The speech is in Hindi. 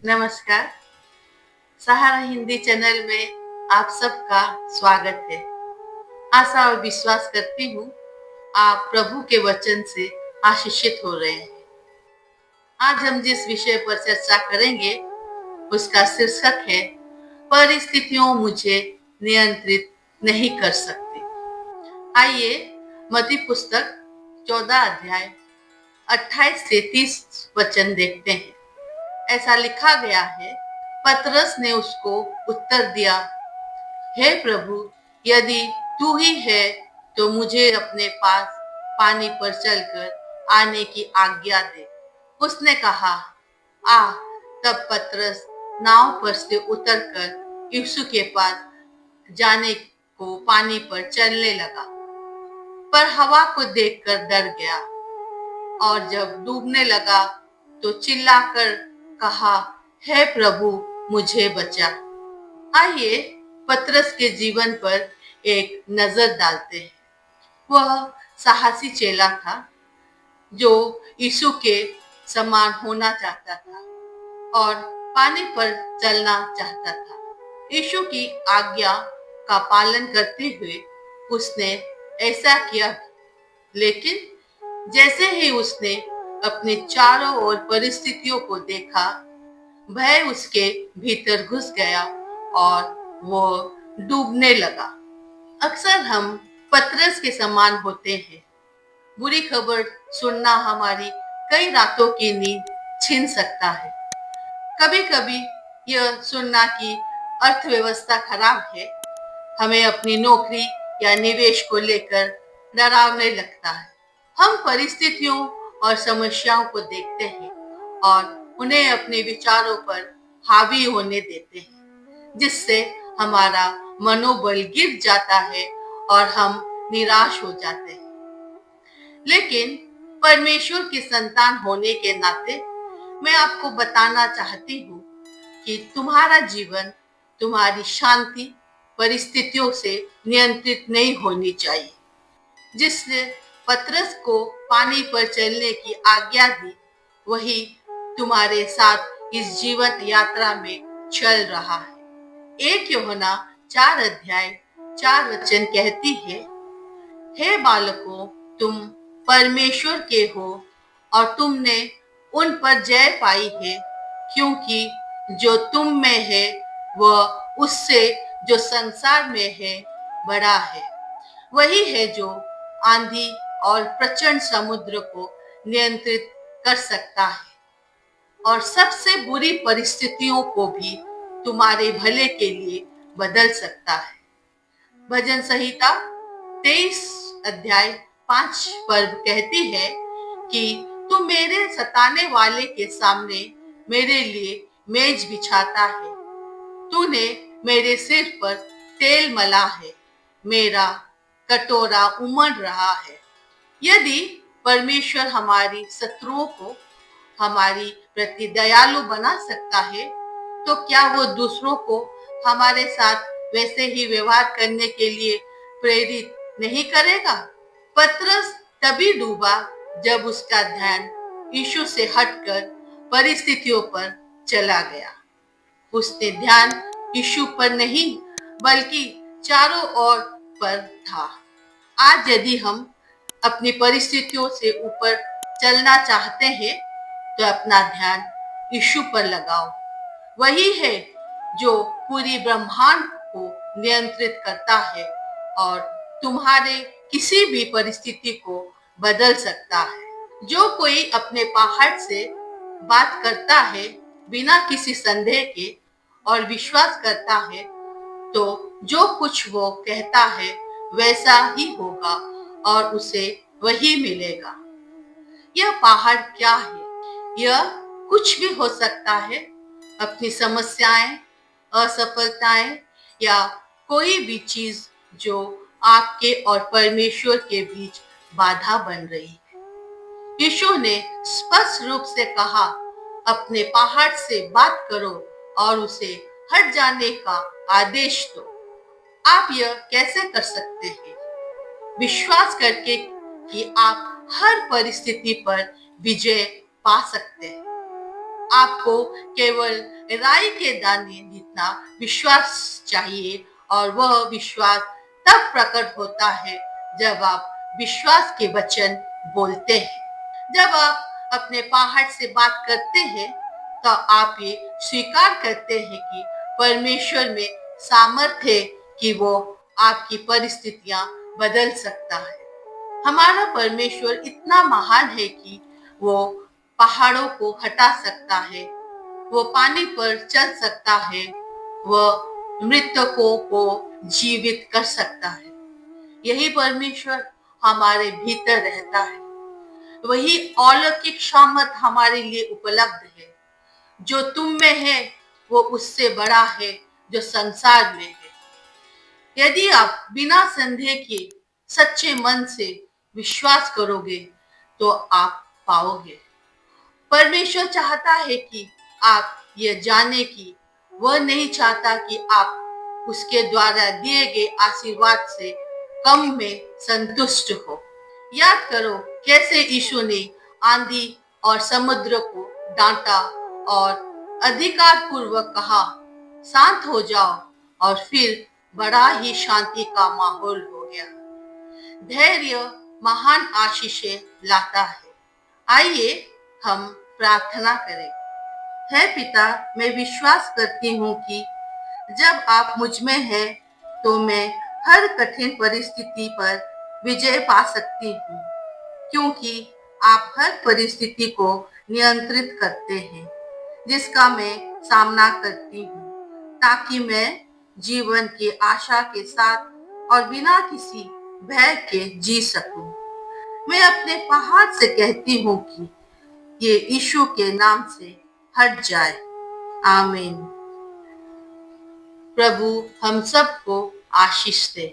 नमस्कार। सहारा हिंदी चैनल में आप सबका स्वागत है। आशा और विश्वास करती हूँ आप प्रभु के वचन से आशीषित हो रहे हैं। आज हम जिस विषय पर चर्चा करेंगे उसका शीर्षक है, परिस्थितियों मुझे नियंत्रित नहीं कर सकती। आइए मत्ती पुस्तक 14 अध्याय 28 से 30 वचन देखते हैं। ऐसा लिखा गया है, पतरस ने उसको उत्तर दिया, हे प्रभु, यदि तू ही है तो मुझे अपने पास पानी पर चलकर आने की आज्ञा दे। उसने कहा, आ। तब पतरस नाव पर से उतरकर यीशु के पास जाने को पानी पर चलने लगा, पर हवा को देखकर डर गया और जब डूबने लगा तो चिल्लाकर कहा, हे प्रभु, मुझे बचा। आइए पतरस के जीवन पर एक नजर डालते हैं। वह साहसी चेला था जो यीशु के समान होना चाहता था और पानी पर चलना चाहता था। यीशु की आज्ञा का पालन करते हुए उसने ऐसा किया, लेकिन जैसे ही उसने अपने चारों ओर परिस्थितियों को देखा, भय उसके भीतर घुस गया और वो डूबने लगा। अक्सर हम पतरस के समान होते हैं। बुरी खबर सुनना हमारी कई रातों की नींद छीन सकता है। कभी कभी यह सुनना कि अर्थव्यवस्था खराब है हमें अपनी नौकरी या निवेश को लेकर डरावने लगता है। हम परिस्थितियों और समस्याओं को देखते हैं और उन्हें अपने विचारों पर हावी होने देते हैं, जिससे हमारा मनोबल गिर जाता है और हम निराश हो जाते हैं। लेकिन परमेश्वर की संतान होने के नाते मैं आपको बताना चाहती हूँ कि तुम्हारा जीवन, तुम्हारी शांति परिस्थितियों से नियंत्रित नहीं होनी चाहिए। जिसने पतरस को पानी पर चलने की आज्ञा दी, वही तुम्हारे साथ इस जीवन यात्रा में चल रहा है। 1 यूहन्ना 4 अध्याय 4 वचन कहती है, हे बालकों, तुम परमेश्वर के हो और तुमने उन पर जय पाई है, क्योंकि जो तुम में है वह उससे जो संसार में है बड़ा है। वही है जो आंधी और प्रचंड समुद्र को नियंत्रित कर सकता है और सबसे बुरी परिस्थितियों को भी तुम्हारे भले के लिए बदल सकता है। भजन संहिता 23 अध्याय 5 पर कहती है कि तू मेरे सताने वाले के सामने मेरे लिए मेज बिछाता है। तूने मेरे सिर पर तेल मला है, मेरा कटोरा उमड़ रहा है। यदि परमेश्वर हमारी शत्रुओं को हमारी प्रति दयालु बना सकता है, तो क्या वो दूसरों को हमारे साथ वैसे ही व्यवहार करने के लिए प्रेरित नहीं करेगा? पतरस तभी डूबा जब उसका ध्यान यीशु से हटकर परिस्थितियों पर चला गया। उसने ध्यान यीशु पर नहीं बल्कि चारों ओर पर था। आज यदि हम अपनी परिस्थितियों से ऊपर चलना चाहते हैं तो अपना ध्यान यीशु पर लगाओ। वही है जो पूरी ब्रह्मांड को नियंत्रित करता है और तुम्हारे किसी भी परिस्थिति को बदल सकता है। जो कोई अपने पहाड़ से बात करता है बिना किसी संदेह के और विश्वास करता है, तो जो कुछ वो कहता है वैसा ही होगा और उसे वही मिलेगा। यह पहाड़ क्या है? यह कुछ भी हो सकता है। अपनी समस्याएं, असफलताएं या कोई भी चीज जो आपके और परमेश्वर के बीच बाधा बन रही है। यीशु ने स्पष्ट रूप से कहा, अपने पहाड़ से बात करो और उसे हट जाने का आदेश दो। आप यह कैसे कर सकते हैं? विश्वास करके कि आप हर परिस्थिति पर विजय पा सकते हैं। आपको केवल राई के दाने जितना विश्वास चाहिए और वह विश्वास तब प्रकट होता है जब आप विश्वास के वचन बोलते हैं। जब आप अपने पहाड़ से बात करते हैं तो आप ये स्वीकार करते हैं कि परमेश्वर में सामर्थ्य है कि वो आपकी परिस्थितियां बदल सकता है। हमारा परमेश्वर इतना महान है कि वो पहाड़ों को हटा सकता है, वो पानी पर चल सकता है, वह मृतकों को जीवित कर सकता है। यही परमेश्वर हमारे भीतर रहता है। वही अलौकिक सामर्थ हमारे लिए उपलब्ध है। जो तुम में है वो उससे बड़ा है जो संसार में है। यदि आप बिना संदेह के सच्चे मन से विश्वास करोगे तो आप पाओगे। परमेश्वर चाहता है कि आप ये जाने कि वह नहीं चाहता कि आप उसके द्वारा दिए गए आशीर्वाद से कम में संतुष्ट हो। याद करो कैसे यीशु ने आंधी और समुद्र को डांटा और अधिकार पूर्वक कहा, शांत हो जाओ, और फिर बड़ा ही शांति का माहौल हो गया। धैर्य महान आशीषें लाता है। आइए हम प्रार्थना करें। हे पिता, मैं विश्वास करती हूँ कि जब आप मुझ में हैं तो मैं हर कठिन परिस्थिति पर विजय पा सकती हूँ, क्योंकि आप हर परिस्थिति को नियंत्रित करते हैं जिसका मैं सामना करती हूँ, ताकि मैं जीवन की आशा के साथ और बिना किसी भय के जी सकूं। मैं अपने पहाड़ से कहती हूँ कि ये यीशु के नाम से हट जाए। आमीन। प्रभु हम सबको आशीष दे।